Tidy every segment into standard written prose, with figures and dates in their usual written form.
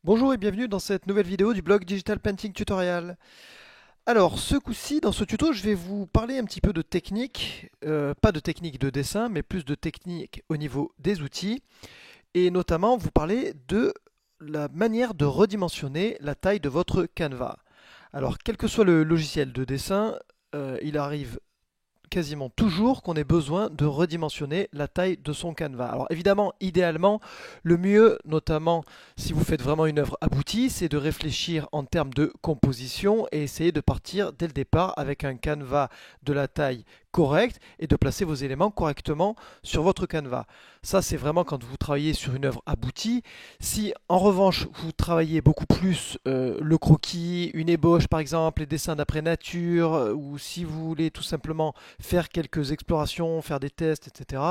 Bonjour et bienvenue dans cette nouvelle vidéo du blog Digital Painting Tutorial. Alors, ce coup-ci, dans ce tuto, je vais vous parler un petit peu de technique, pas de technique de dessin, mais plus de technique au niveau des outils, et notamment vous parler de la manière de redimensionner la taille de votre canevas. Alors, quel que soit le logiciel de dessin, il arrive quasiment toujours qu'on ait besoin de redimensionner la taille de son canevas. Alors évidemment, idéalement, le mieux, notamment si vous faites vraiment une œuvre aboutie, c'est de réfléchir en termes de composition et essayer de partir dès le départ avec un canevas de la taille correcte et de placer vos éléments correctement sur votre canevas. Ça, c'est vraiment quand vous travaillez sur une œuvre aboutie. Si en revanche, vous travaillez beaucoup plus le croquis, une ébauche par exemple, les dessins d'après nature, ou si vous voulez tout simplement faire quelques explorations, faire des tests, etc.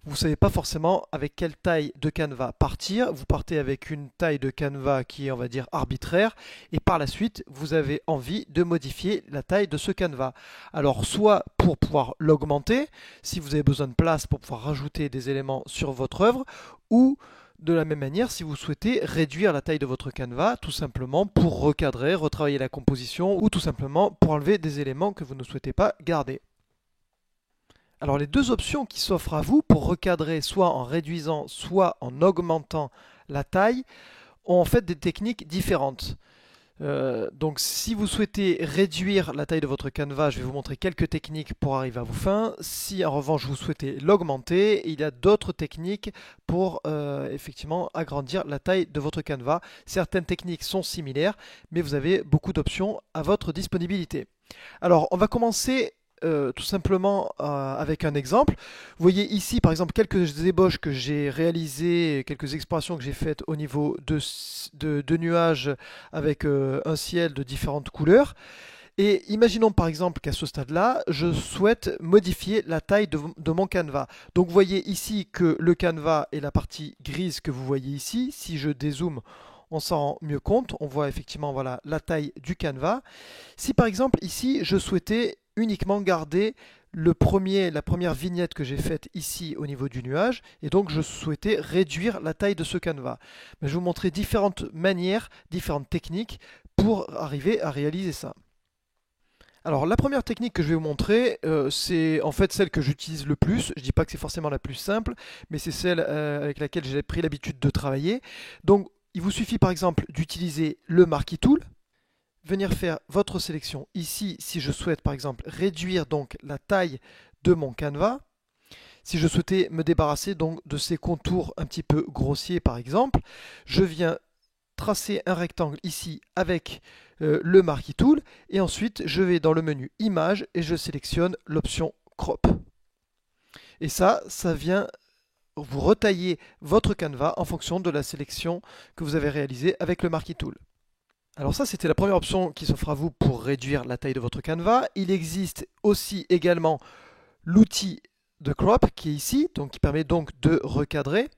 Vous ne savez pas forcément avec quelle taille de canevas partir. Vous partez avec une taille de canevas qui est, on va dire, arbitraire, et par la suite, vous avez envie de modifier la taille de ce canevas. Alors, soit pour pouvoir l'augmenter, si vous avez besoin de place pour pouvoir rajouter des éléments sur votre œuvre, ou de la même manière, si vous souhaitez réduire la taille de votre canevas, tout simplement pour recadrer, retravailler la composition, ou tout simplement pour enlever des éléments que vous ne souhaitez pas garder. Alors les deux options qui s'offrent à vous pour recadrer soit en réduisant, soit en augmentant la taille, ont en fait des techniques différentes. Donc si vous souhaitez réduire la taille de votre canevas, je vais vous montrer quelques techniques pour arriver à vos fins. Si en revanche vous souhaitez l'augmenter, il y a d'autres techniques pour effectivement agrandir la taille de votre canevas. Certaines techniques sont similaires, mais vous avez beaucoup d'options à votre disponibilité. Alors on va commencer tout simplement avec un exemple. Vous voyez ici par exemple quelques ébauches que j'ai réalisées, quelques explorations que j'ai faites au niveau de nuages avec un ciel de différentes couleurs. Et imaginons par exemple qu'à ce stade-là, je souhaite modifier la taille de mon canevas. Donc vous voyez ici que le canevas est la partie grise que vous voyez ici. Si je dézoome, on s'en rend mieux compte. On voit effectivement voilà, la taille du canevas. Si par exemple ici, je souhaitais uniquement garder la première vignette que j'ai faite ici au niveau du nuage, et donc je souhaitais réduire la taille de ce canevas. Mais je vais vous montrer différentes manières, différentes techniques pour arriver à réaliser ça. Alors la première technique que je vais vous montrer, c'est en fait celle que j'utilise le plus. Je ne dis pas que c'est forcément la plus simple, mais c'est celle avec laquelle j'ai pris l'habitude de travailler. Donc il vous suffit par exemple d'utiliser le Marquee Tool, venir faire votre sélection ici si je souhaite par exemple réduire donc la taille de mon canevas. Si je souhaitais me débarrasser donc de ces contours un petit peu grossiers par exemple, je viens tracer un rectangle ici avec le Marquee Tool et ensuite je vais dans le menu Images et je sélectionne l'option Crop. Et ça vient vous retailler votre canevas en fonction de la sélection que vous avez réalisée avec le Marquee Tool. Alors ça, c'était la première option qui s'offre à vous pour réduire la taille de votre canevas. Il existe aussi également l'outil de crop qui est ici, donc qui permet donc de recadrer.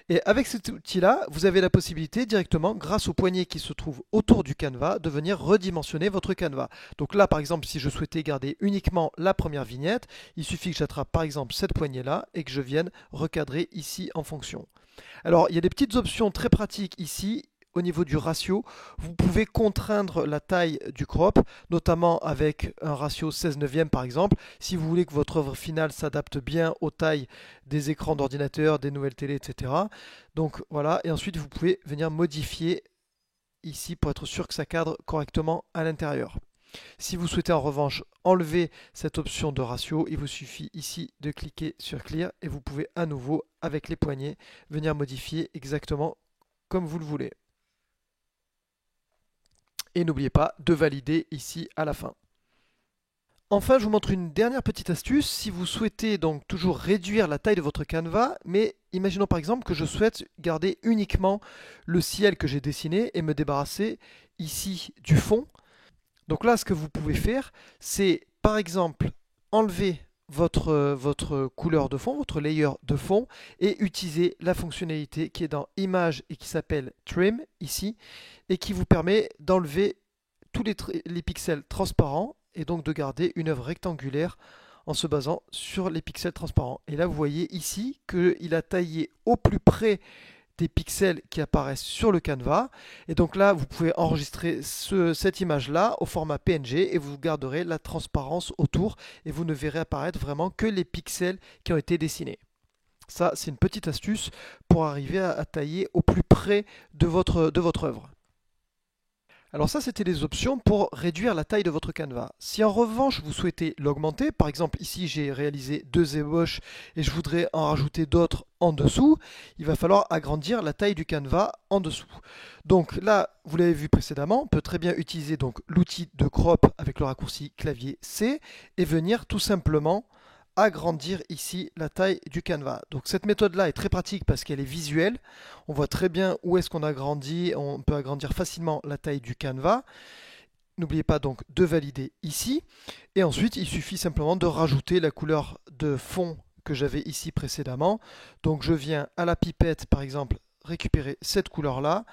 Et avec cet outil-là, vous avez la possibilité directement, grâce au poignet qui se trouve autour du canevas, de venir redimensionner votre canevas. Donc là, par exemple, si je souhaitais garder uniquement la première vignette, il suffit que j'attrape par exemple cette poignée-là et que je vienne recadrer ici en fonction. Alors, il y a des petites options très pratiques ici. Au niveau du ratio, vous pouvez contraindre la taille du crop, notamment avec un ratio 16/9 par exemple, si vous voulez que votre œuvre finale s'adapte bien aux tailles des écrans d'ordinateur, des nouvelles télé, etc. Donc voilà, et ensuite vous pouvez venir modifier ici pour être sûr que ça cadre correctement à l'intérieur. Si vous souhaitez en revanche enlever cette option de ratio, il vous suffit ici de cliquer sur Clear et vous pouvez à nouveau, avec les poignets, venir modifier exactement comme vous le voulez. Et n'oubliez pas de valider ici à la fin. Enfin, je vous montre une dernière petite astuce. Si vous souhaitez donc toujours réduire la taille de votre canevas, mais imaginons par exemple que je souhaite garder uniquement le ciel que j'ai dessiné et me débarrasser ici du fond. Donc là, ce que vous pouvez faire, c'est par exemple enlever votre couleur de fond, votre layer de fond, et utiliser la fonctionnalité qui est dans Images et qui s'appelle Trim ici, et qui vous permet d'enlever tous les pixels transparents et donc de garder une œuvre rectangulaire en se basant sur les pixels transparents. Et là, vous voyez ici qu'il a taillé au plus près des pixels qui apparaissent sur le canevas. Et donc là, vous pouvez enregistrer cette image-là au format PNG et vous garderez la transparence autour et vous ne verrez apparaître vraiment que les pixels qui ont été dessinés. Ça, c'est une petite astuce pour arriver à tailler au plus près de votre œuvre. Alors ça, c'était les options pour réduire la taille de votre canevas. Si en revanche, vous souhaitez l'augmenter, par exemple ici, j'ai réalisé 2 ébauches et je voudrais en rajouter d'autres en dessous, il va falloir agrandir la taille du canevas en dessous. Donc là, vous l'avez vu précédemment, on peut très bien utiliser donc l'outil de crop avec le raccourci clavier C et venir tout simplement agrandir ici la taille du canevas. Donc cette méthode-là est très pratique parce qu'elle est visuelle. On voit très bien où est-ce qu'on agrandit. On peut agrandir facilement la taille du canevas. N'oubliez pas donc de valider ici. Et ensuite, il suffit simplement de rajouter la couleur de fond que j'avais ici précédemment. Donc je viens à la pipette, par exemple, récupérer cette couleur-là.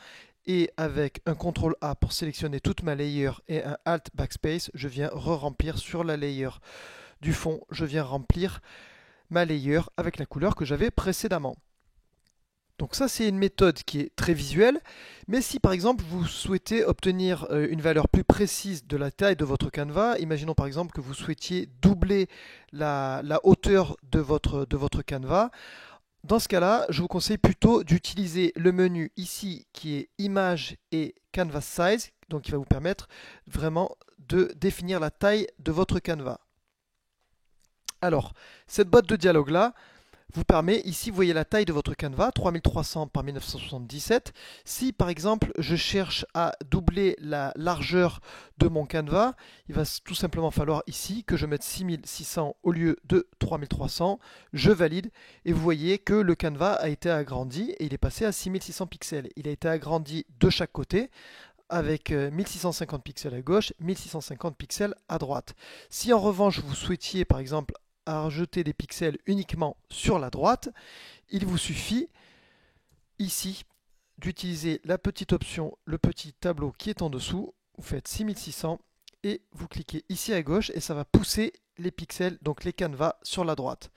Et avec un CTRL A pour sélectionner toute ma layer et un Alt Backspace, je viens re-remplir sur la layer du fond, je viens remplir ma layer avec la couleur que j'avais précédemment. Donc ça, c'est une méthode qui est très visuelle, mais si par exemple vous souhaitez obtenir une valeur plus précise de la taille de votre canevas, imaginons par exemple que vous souhaitiez doubler la hauteur de votre canevas, dans ce cas-là, je vous conseille plutôt d'utiliser le menu ici qui est Image et Canvas Size, donc qui va vous permettre vraiment de définir la taille de votre canevas. Alors, cette boîte de dialogue-là vous permet, ici, vous voyez la taille de votre canevas, 3300 par 1977. Si, par exemple, je cherche à doubler la largeur de mon canevas, il va tout simplement falloir ici que je mette 6600 au lieu de 3300. Je valide et vous voyez que le canevas a été agrandi et il est passé à 6600 pixels. Il a été agrandi de chaque côté avec 1650 pixels à gauche, 1650 pixels à droite. Si en revanche vous souhaitiez par exemple à rajouter des pixels uniquement sur la droite, il vous suffit ici d'utiliser la petite option, le petit tableau qui est en dessous. Vous faites 6600 et vous cliquez ici à gauche et ça va pousser les pixels, donc les canevas, sur la droite.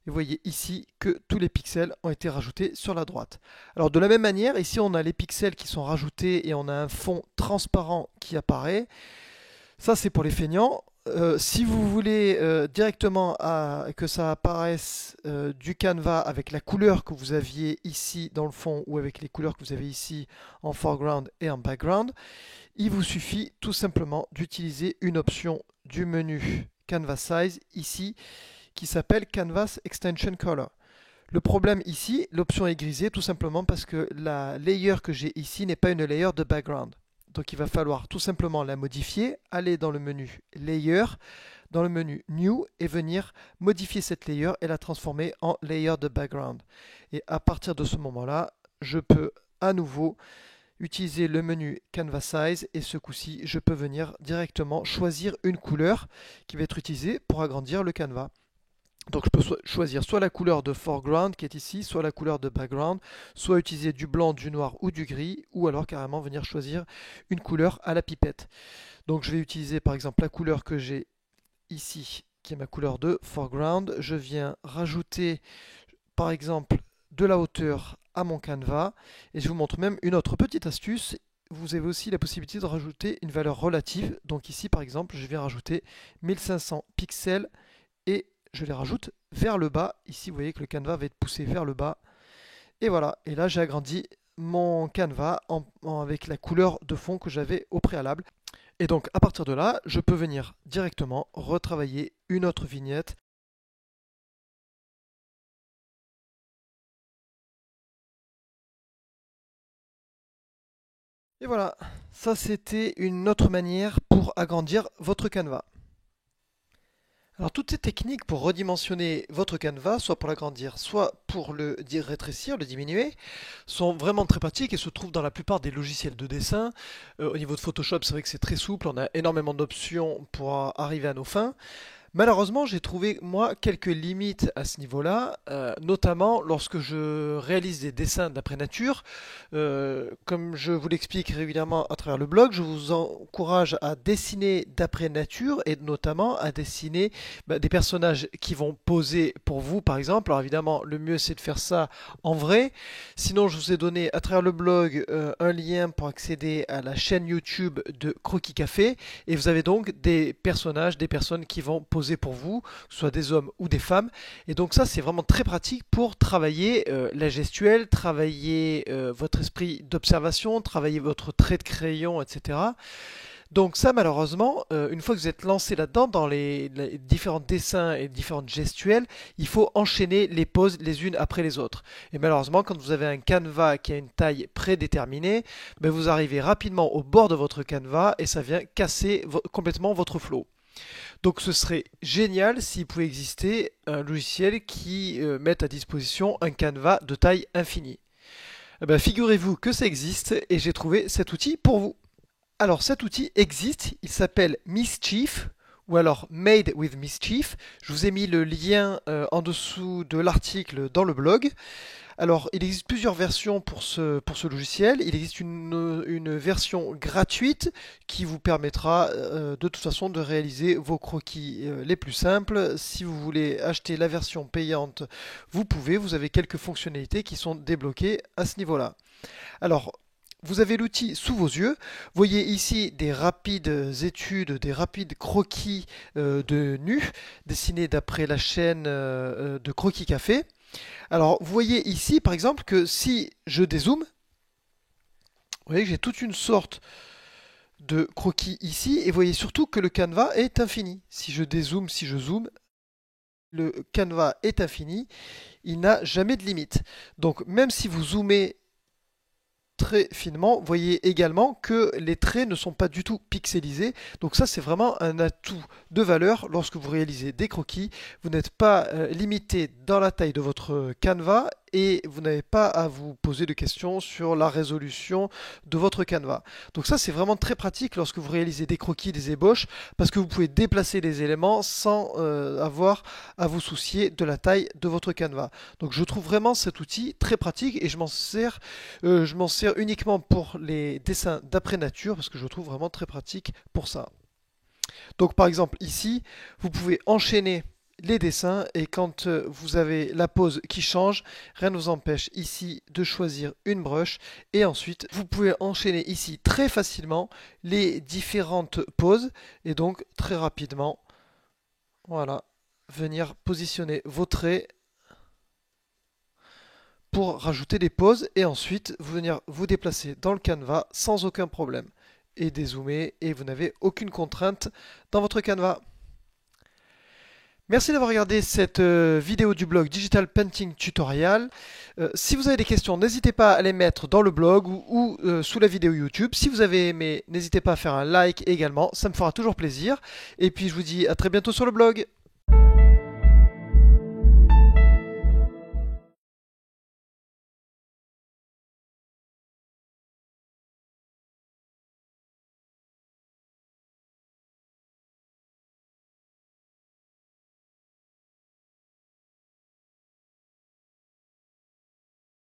Et vous voyez ici que tous les pixels ont été rajoutés sur la droite. Alors de la même manière, ici on a les pixels qui sont rajoutés et on a un fond transparent qui apparaît. Ça c'est pour les feignants. Si vous voulez directement que ça apparaisse du canevas avec la couleur que vous aviez ici dans le fond ou avec les couleurs que vous avez ici en foreground et en background, il vous suffit tout simplement d'utiliser une option du menu Canvas Size ici qui s'appelle Canvas Extension Color. Le problème ici, l'option est grisée tout simplement parce que la layer que j'ai ici n'est pas une layer de background. Donc il va falloir tout simplement la modifier, aller dans le menu Layer, dans le menu New et venir modifier cette layer et la transformer en layer de background. Et à partir de ce moment-là, je peux à nouveau utiliser le menu Canvas Size et ce coup-ci, je peux venir directement choisir une couleur qui va être utilisée pour agrandir le canevas. Donc je peux choisir soit la couleur de foreground qui est ici, soit la couleur de background, soit utiliser du blanc, du noir ou du gris, ou alors carrément venir choisir une couleur à la pipette. Donc je vais utiliser par exemple la couleur que j'ai ici, qui est ma couleur de foreground. Je viens rajouter par exemple de la hauteur à mon canevas, et je vous montre même une autre petite astuce. Vous avez aussi la possibilité de rajouter une valeur relative. Donc ici par exemple, je viens rajouter 1500 pixels et je les rajoute vers le bas. Ici, vous voyez que le canevas va être poussé vers le bas. Et voilà. Et là, j'ai agrandi mon canevas avec la couleur de fond que j'avais au préalable. Et donc, à partir de là, je peux venir directement retravailler une autre vignette. Et voilà. Ça, c'était une autre manière pour agrandir votre canevas. Alors toutes ces techniques pour redimensionner votre canevas, soit pour l'agrandir, soit pour le rétrécir, le diminuer, sont vraiment très pratiques et se trouvent dans la plupart des logiciels de dessin. Au niveau de Photoshop, c'est vrai que c'est très souple, on a énormément d'options pour arriver à nos fins. Malheureusement, j'ai trouvé, moi, quelques limites à ce niveau-là, notamment lorsque je réalise des dessins d'après nature. Comme je vous l'explique régulièrement à travers le blog, je vous encourage à dessiner d'après nature et notamment à dessiner des personnages qui vont poser pour vous, par exemple. Alors évidemment, le mieux c'est de faire ça en vrai. Sinon, je vous ai donné à travers le blog un lien pour accéder à la chaîne YouTube de Croquis Café et vous avez donc des personnages, des personnes qui vont poser pour vous, que ce soit des hommes ou des femmes. Et donc ça, c'est vraiment très pratique pour travailler la gestuelle, travailler votre esprit d'observation, travailler votre trait de crayon, etc. Donc ça, malheureusement, une fois que vous êtes lancé là-dedans, dans les différents dessins et différentes gestuelles, il faut enchaîner les poses les unes après les autres. Et malheureusement, quand vous avez un canevas qui a une taille prédéterminée, ben vous arrivez rapidement au bord de votre canevas et ça vient casser complètement votre flow. Donc ce serait génial s'il pouvait exister un logiciel qui mette à disposition un canevas de taille infinie. Eh ben, figurez-vous que ça existe et j'ai trouvé cet outil pour vous. Alors cet outil existe, il s'appelle Mischief ou alors Made with Mischief. Je vous ai mis le lien en dessous de l'article dans le blog. Alors, il existe plusieurs versions pour ce logiciel. Il existe une version gratuite qui vous permettra de toute façon de réaliser vos croquis les plus simples. Si vous voulez acheter la version payante, vous pouvez. Vous avez quelques fonctionnalités qui sont débloquées à ce niveau-là. Alors, vous avez l'outil sous vos yeux. Vous voyez ici des rapides études, des rapides croquis de nus dessinés d'après la chaîne de Croquis Café. Alors, vous voyez ici, par exemple, que si je dézoome, vous voyez que j'ai toute une sorte de croquis ici, et vous voyez surtout que le canevas est infini. Si je dézoome, si je zoome, le canevas est infini, il n'a jamais de limite. Donc, même si vous zoomez très finement, vous voyez également que les traits ne sont pas du tout pixelisés. Donc ça, c'est vraiment un atout de valeur lorsque vous réalisez des croquis. Vous n'êtes pas limité dans la taille de votre canevas et vous n'avez pas à vous poser de questions sur la résolution de votre canevas. Donc ça, c'est vraiment très pratique lorsque vous réalisez des croquis, des ébauches, parce que vous pouvez déplacer les éléments sans avoir à vous soucier de la taille de votre canevas. Donc je trouve vraiment cet outil très pratique et je m'en sers uniquement pour les dessins d'après nature parce que je le trouve vraiment très pratique pour ça. Donc par exemple ici, vous pouvez enchaîner les dessins et quand vous avez la pose qui change, rien ne vous empêche ici de choisir une brush et ensuite vous pouvez enchaîner ici très facilement les différentes poses et donc très rapidement, voilà, venir positionner vos traits pour rajouter des poses et ensuite venir vous déplacer dans le canevas sans aucun problème et dézoomer et vous n'avez aucune contrainte dans votre canevas. Merci d'avoir regardé cette vidéo du blog Digital Painting Tutorial. Si vous avez des questions, n'hésitez pas à les mettre dans le blog ou sous la vidéo YouTube. Si vous avez aimé, n'hésitez pas à faire un like également, ça me fera toujours plaisir. Et puis je vous dis à très bientôt sur le blog.